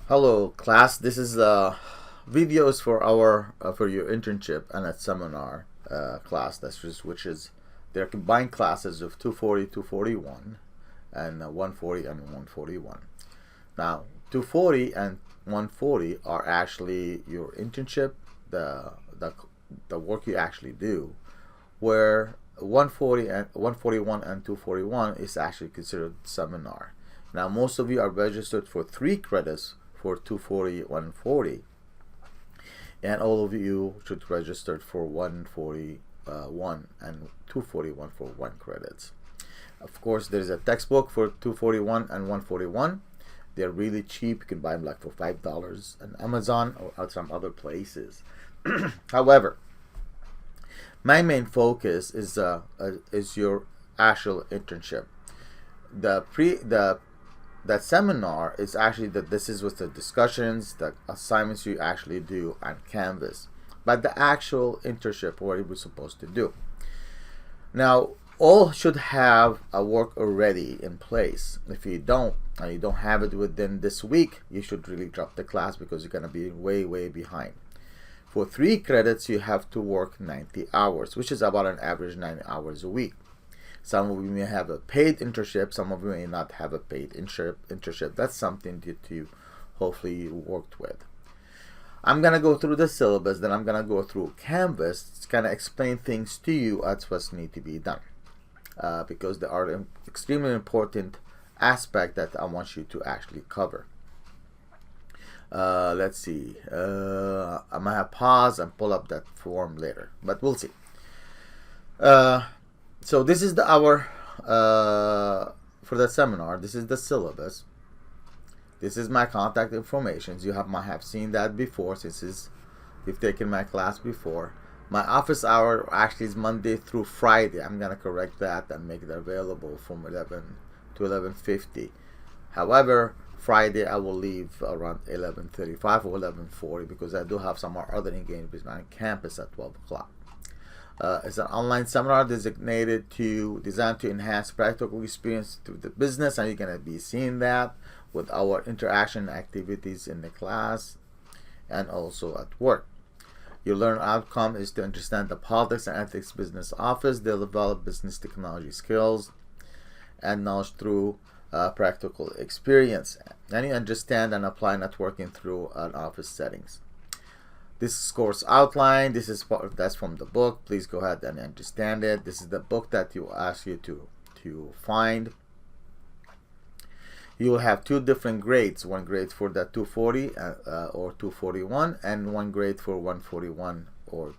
Hello, class. This is videos for our for your internship and a seminar class. Which is they're combined classes of 240, 241, and 140 and 141. Now, 240 and 140 are actually your internship, the the work you actually do, where 140 and 141 and 241 is actually considered seminar. Now, most of you are registered for 3 credits for 240, 140, and all of you should register for 141 and 241 for 1 credits. Of course, there's a textbook for 241 and 141. They're really cheap. You can buy them like for $5 on Amazon or at some other places. However, my main focus is your actual internship. That seminar is actually this is with the discussions, the assignments you actually do on Canvas, but the actual internship, what we're supposed to do. Now, all should have a work already in place. If you don't, and you don't have it within this week, you should really drop the class because you're gonna be way behind. For 3 credits, you have to work 90 hours, which is about an average 9 hours a week. Some of you may have a paid internship, some of you may not have a paid internship. That's something that you hopefully worked with. I'm gonna go through the syllabus, then I'm gonna go through Canvas. It's gonna explain things to you as what need to be done, because there are extremely important aspects that I want you to actually cover. Let's see. I might have pause and pull up that form later, but we'll see. So this is the hour for the seminar. This is the syllabus. This is my contact information. You might have seen that before, since you've taken my class before. My office hour actually is Monday through Friday. I'm gonna correct that and make it available from 11 to 11:50. However, Friday I will leave around 11:35 or 11:40 because I do have some other engagements on campus at 12 o'clock. It's an online seminar designed to enhance practical experience to the business, and you're going to be seeing that with our interaction activities in the class and also at work. Your learning outcome is to understand the politics and ethics business office. They'll develop business technology skills and knowledge through practical experience, and you understand and apply networking through an office settings. This course outline, that's from the book. Please go ahead and understand it. This is the book that you ask you to find. You will have 2 different grades, 1 grade for the 240 or 241, and 1 grade for 141 or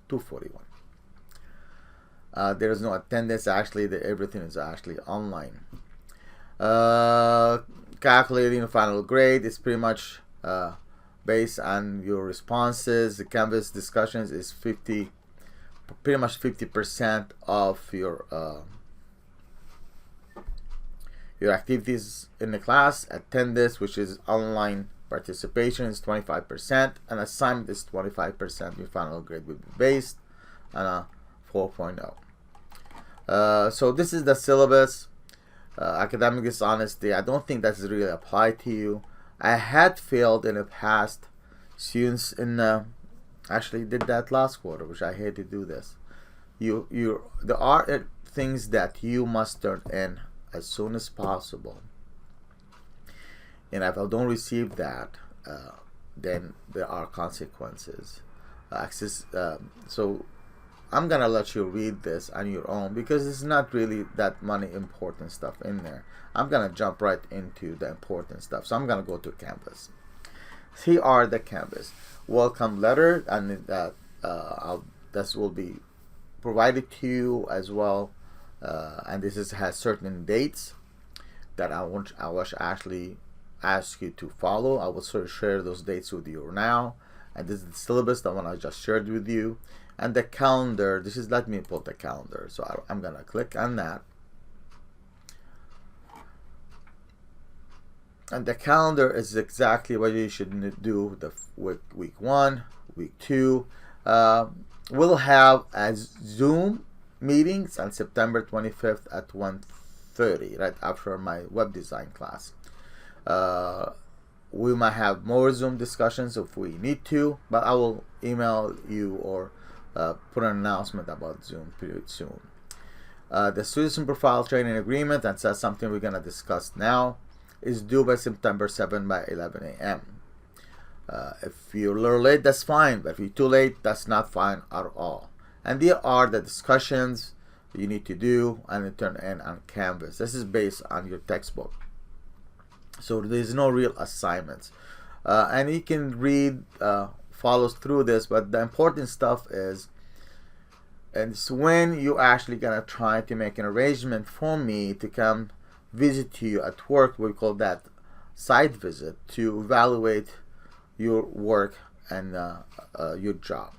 241. There is no attendance. Actually, everything is actually online. Calculating the final grade is pretty much based on your responses. The Canvas discussions is pretty much 50% of your activities in the class. Attendance, which is online participation, is 25%, and assignment is 25%. Your final grade will be based on a 4.0. So this is the syllabus. Academic dishonesty, I don't think that's really applied to you. I had failed in the past students in actually did that last quarter, which I hate to do this. There are things that you must turn in as soon as possible, and if I don't receive that, then there are consequences. So I'm gonna let you read this on your own because it's not really that many important stuff in there. I'm gonna jump right into the important stuff. So I'm gonna go to Canvas. Here are the Canvas welcome letter, and this will be provided to you as well. And this has certain dates that I wish actually ask you to follow. I will sort of share those dates with you now. And this is the syllabus, the one I just shared with you. And the calendar, let me put the calendar. So I'm gonna click on that. And the calendar is exactly what you should do. The week 1, week 2. We'll have a Zoom meetings on September 25th at 1:30, right after my web design class. we might have more Zoom discussions if we need to, but I will email you or put an announcement about Zoom pretty soon. The student profile training agreement, and that's something we're going to discuss now, is due by September 7 by 11 a.m. If you're a little late, that's fine, but if you're too late, that's not fine at all. And there are the discussions you need to do and turn in on Canvas. This is based on your textbook, so there's no real assignments, and you can read, follows through this, but the important stuff is, and it's when you actually gonna try to make an arrangement for me to come visit you at work. We call that site visit, to evaluate your work and your job,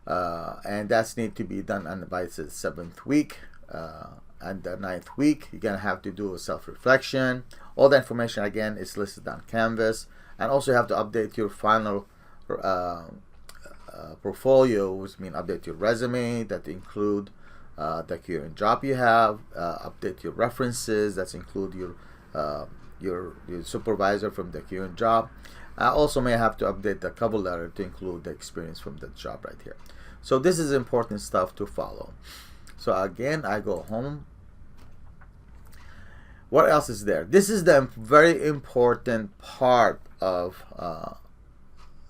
and that's need to be done on by the 7th week, and the 9th week you're gonna have to do a self-reflection. All the information again is listed on Canvas, and also you have to update your final portfolio, which means update your resume that include the current job you have, update your references that include your supervisor from the current job. Also may have to update the cover letter to include the experience from the job right here. So this is important stuff to follow. So again, I go home. What else is there? This is the very important part of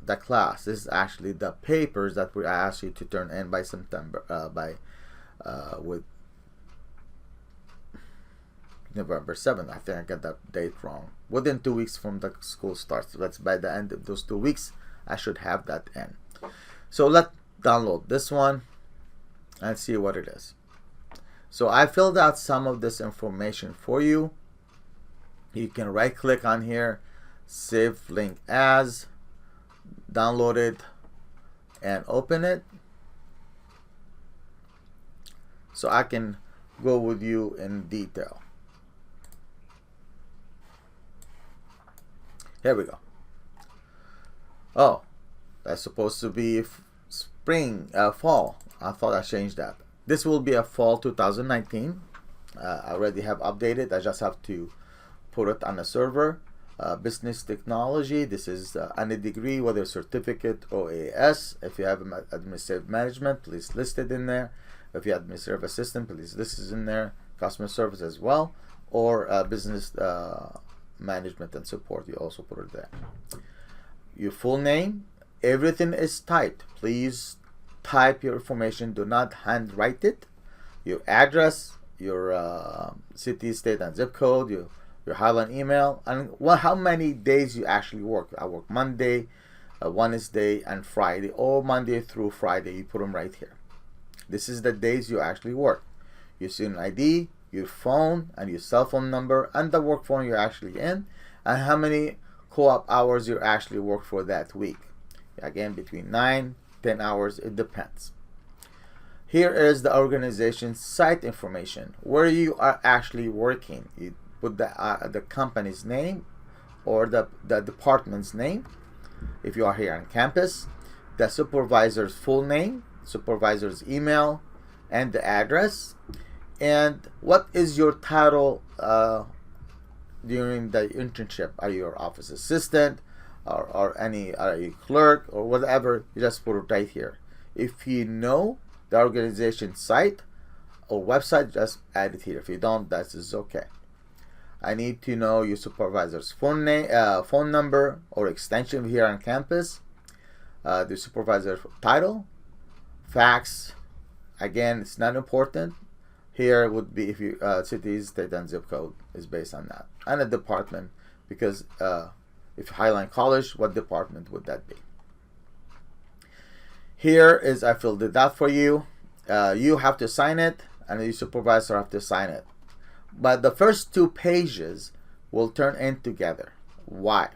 the class. This is actually the papers that we ask you to turn in by September, with November 7th. I think I got that date wrong. Within 2 weeks from the school starts. That's by the end of those 2 weeks, I should have that in. So let's download this one and see what it is. So I filled out some of this information for you. You can right click on here, save link as, download it, and open it. So I can go with you in detail. Here we go. Oh, that's supposed to be spring, fall. I thought I changed that. This will be a fall 2019. I already have updated. I just have to put it on a server. Business technology. This is any degree, whether certificate or AS. If you have administrative management, please list it in there. If you have administrative assistant, please list it in there. Customer service as well, or business management and support. You also put it there. Your full name. Everything is typed. Please type your information. Do not handwrite it. Your address, your city, state, and zip code. Your Highline email, and how many days you actually work. I work Monday, Wednesday, and Friday, or Monday through Friday. You put them right here. This is the days you actually work. Your student ID, your phone, and your cell phone number, and the work phone you're actually in, and how many co-op hours you actually work for that week. Again, between 9-10 hours, it depends. Here is the organization site information, where you are actually working. You put the company's name or the department's name if you are here on campus, the supervisor's full name, supervisor's email, and the address, and what is your title during the internship. Are you your office assistant, or are you clerk, or whatever? You just put it right here. If you know the organization site or website, just add it here. If you don't, that is okay. I need to know your supervisor's phone number or extension here on campus, the supervisor's title, fax. Again, it's not important. Here would be if you city, state, and zip code is based on that, and a department, because if Highline College, what department would that be? Here is, I filled it out for you. You have to sign it, and your supervisor have to sign it. But the first 2 pages will turn in together. Why?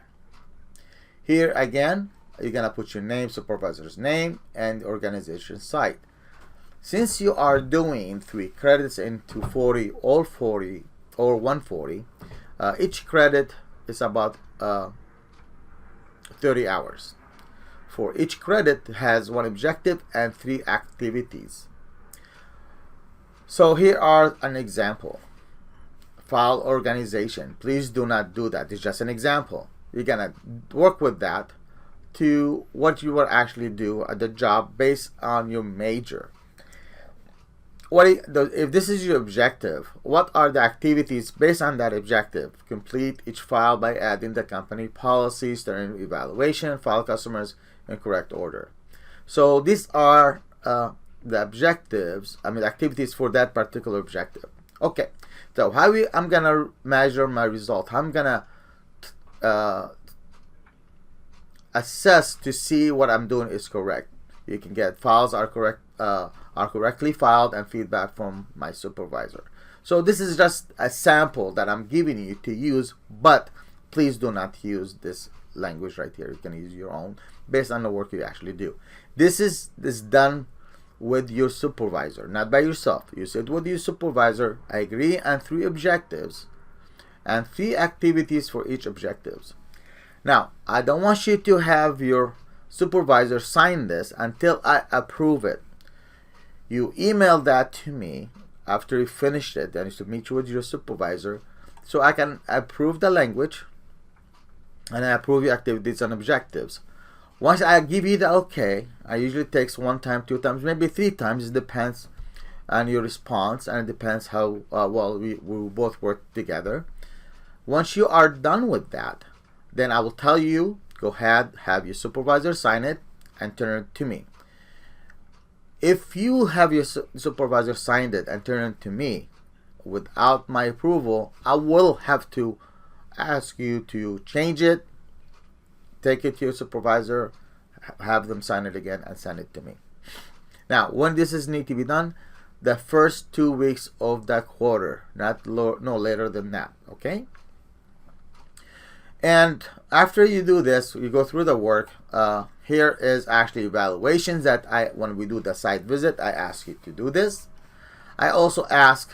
Here again, you're gonna put your name, supervisor's name, and organization site. Since you are doing 3 credits into 40 or 40 or 140, each credit is about 30 hours. For each credit has 1 objective and 3 activities. So here are an example. File organization. Please do not do that. It's just an example. you're gonna work with that to what you will actually do at the job based on your major. If this is your objective, what are the activities based on that objective? Complete each file by adding the company policies during evaluation, file customers in correct order. So these are the objectives, activities for that particular objective. Okay, so I'm gonna measure my result. I'm gonna assess to see what I'm doing is correct. You can get files are correctly filed and feedback from my supervisor. So this is just a sample that I'm giving you to use, but please do not use this language right here. You can use your own based on the work you actually do. This is done with your supervisor, not by yourself. You sit with your supervisor, I agree on 3 objectives and 3 activities for each objectives. Now, I don't want you to have your supervisor sign this until I approve it. You email that to me after you finished it, then you submit it with your supervisor so I can approve the language and I approve your activities and objectives. Once I give you the okay, I usually takes 1 time, 2 times, maybe 3 times. It depends on your response and it depends how well we both work together. Once you are done with that, then I will tell you, go ahead, have your supervisor sign it and turn it to me. If you have your supervisor signed it and turn it to me without my approval, I will have to ask you to change it, take it to your supervisor, have them sign it again and send it to me. Now, when this is need to be done, the first 2 weeks of the quarter, no later than that, okay? And after you do this, you go through the work. Here is actually evaluations that when we do the site visit, I ask you to do this. I also ask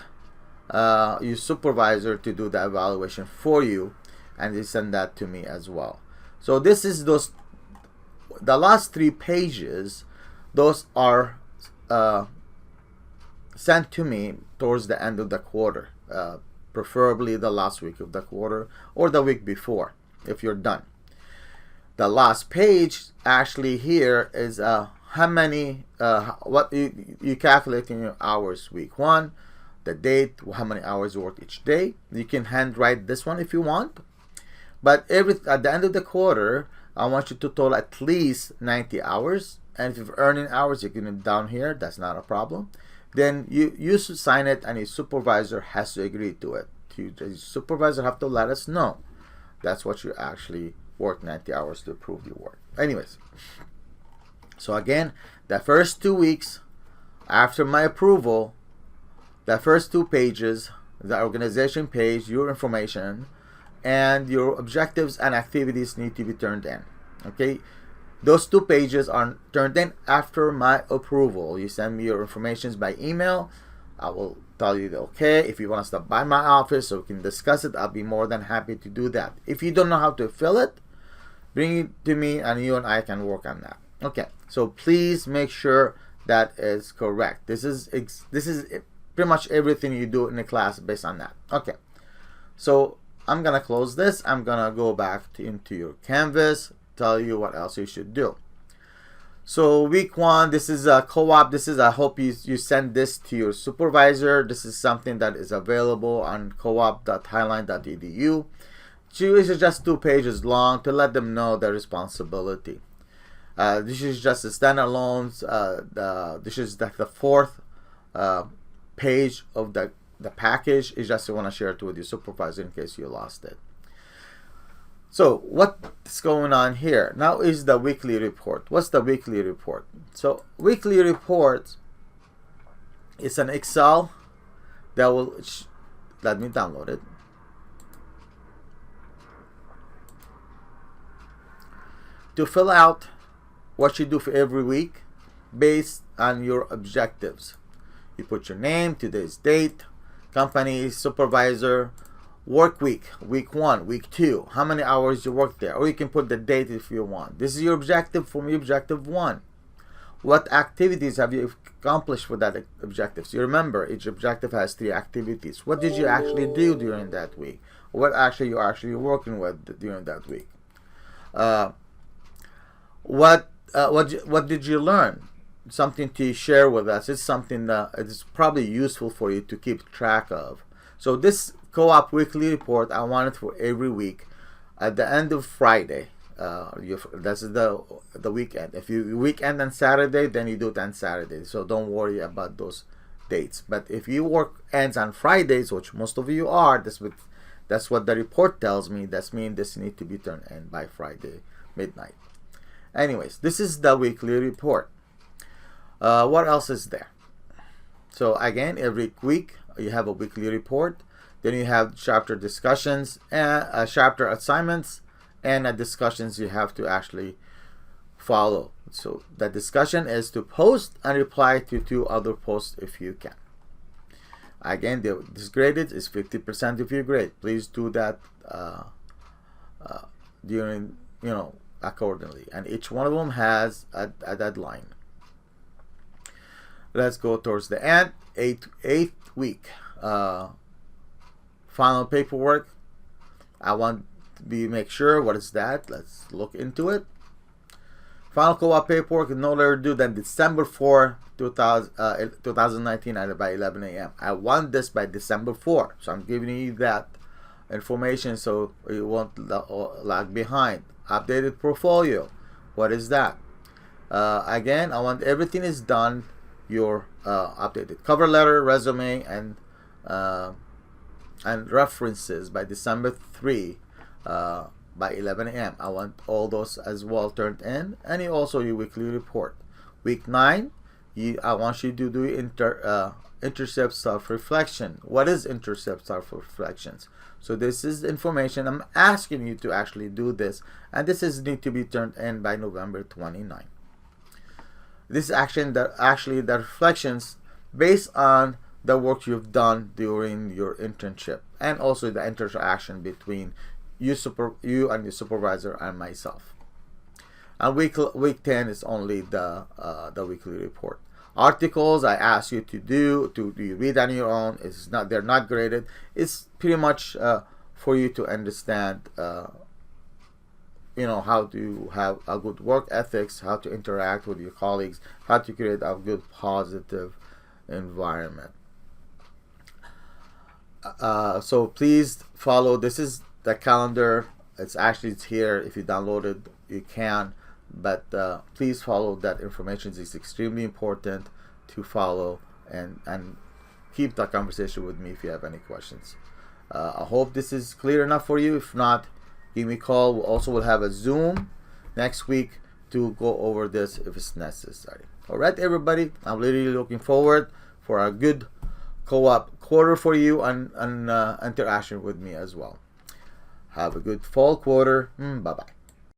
your supervisor to do the evaluation for you, and they send that to me as well. So this is the last 3 pages. Those are sent to me towards the end of the quarter, preferably the last week of the quarter or the week before, if you're done. The last page actually here is how many what you calculate in your hours week 1, the date, how many hours you work each day. You can handwrite this one if you want, but at the end of the quarter, I want you to total at least 90 hours. And if you're earning hours, you can put it down here. That's not a problem. Then you should sign it, and your supervisor has to agree to it. Your supervisor have to let us know that's what you actually work 90 hours to approve your work. Anyways, so again, the first 2 weeks after my approval, the first 2 pages, the organization page, your information, and your objectives and activities need to be turned in. Okay, those 2 pages are turned in after my approval. You send me your information by email. I will tell you okay. If you want to stop by my office so we can discuss it, I'll be more than happy to do that. If you don't know how to fill it, bring it to me and you and I can work on that. Okay, so please make sure that is correct. This is pretty much everything you do in the class based on that. Okay, so I'm gonna close this. I'm gonna go back into your Canvas, tell you what else you should do. So week 1, this is a co-op. I hope you send this to your supervisor. This is something that is available on coop.highline.edu. This is just 2 pages long to let them know their responsibility. This is just a standalone. This is the 4th page of the package. Is just you want to share it with your supervisor in case you lost it. So what's going on here now is the weekly report. What's the weekly report? So weekly report is an Excel that will let me download it. To fill out what you do for every week based on your objectives. You put your name, today's date, company, supervisor, work week, week 1, week 2, how many hours you work there, or you can put the date if you want. This is your objective from your objective 1. What activities have you accomplished for that objective? So you remember, each objective has 3 activities. What did you actually do during that week? What actually you're actually working with during that week? Uh, what did you learn? Something to share with us. It's something that is probably useful for you to keep track of. So this co-op weekly report, I want it for every week at the end of Friday. That's the weekend. If you weekend on Saturday, then you do it on Saturday. So don't worry about those dates. But if you work ends on Fridays, which most of you are, that's what the report tells me. That means this need to be turned in by Friday midnight. Anyways, this is the weekly report. What else is there? So again, every week you have a weekly report. Then you have chapter discussions and chapter assignments and discussions you have to actually follow. So the discussion is to post and reply to 2 other posts if you can. Again, this graded is 50% of your grade. Please do that during, accordingly. And each one of them has a deadline. Let's go towards the end. Eighth week. Final paperwork. I want to make sure what is that. Let's look into it. Final co-op paperwork is no later due than December 4, 2019 at by 11 a.m. I want this by December 4. So I'm giving you that information so you won't lag behind. Updated portfolio. What is that? Again, I want everything is done. Your updated cover letter, resume, and references by December 3 by 11 a.m. I want all those as well turned in, and also your weekly report. Week 9, I want you to do intercept self-reflection. What is intercept self-reflections? So this is information I'm asking you to actually do this, and this is need to be turned in by November 29. This action that actually the reflections based on the work you've done during your internship, and also the interaction between you and your supervisor and myself. And week 10 is only the weekly report. Articles I ask you to read on your own. They're not graded. It's pretty much for you to understand how to have a good work ethics, how to interact with your colleagues, how to create a good positive environment. So please follow. This is the calendar. It's here. If you download it, you can. But please follow that information. It's extremely important to follow and keep that conversation with me if you have any questions. I hope this is clear enough for you. If not, give me a call. We also will have a Zoom next week to go over this if it's necessary. All right, everybody. I'm really looking forward for a good co-op quarter for you and interaction with me as well. Have a good fall quarter. Bye-bye.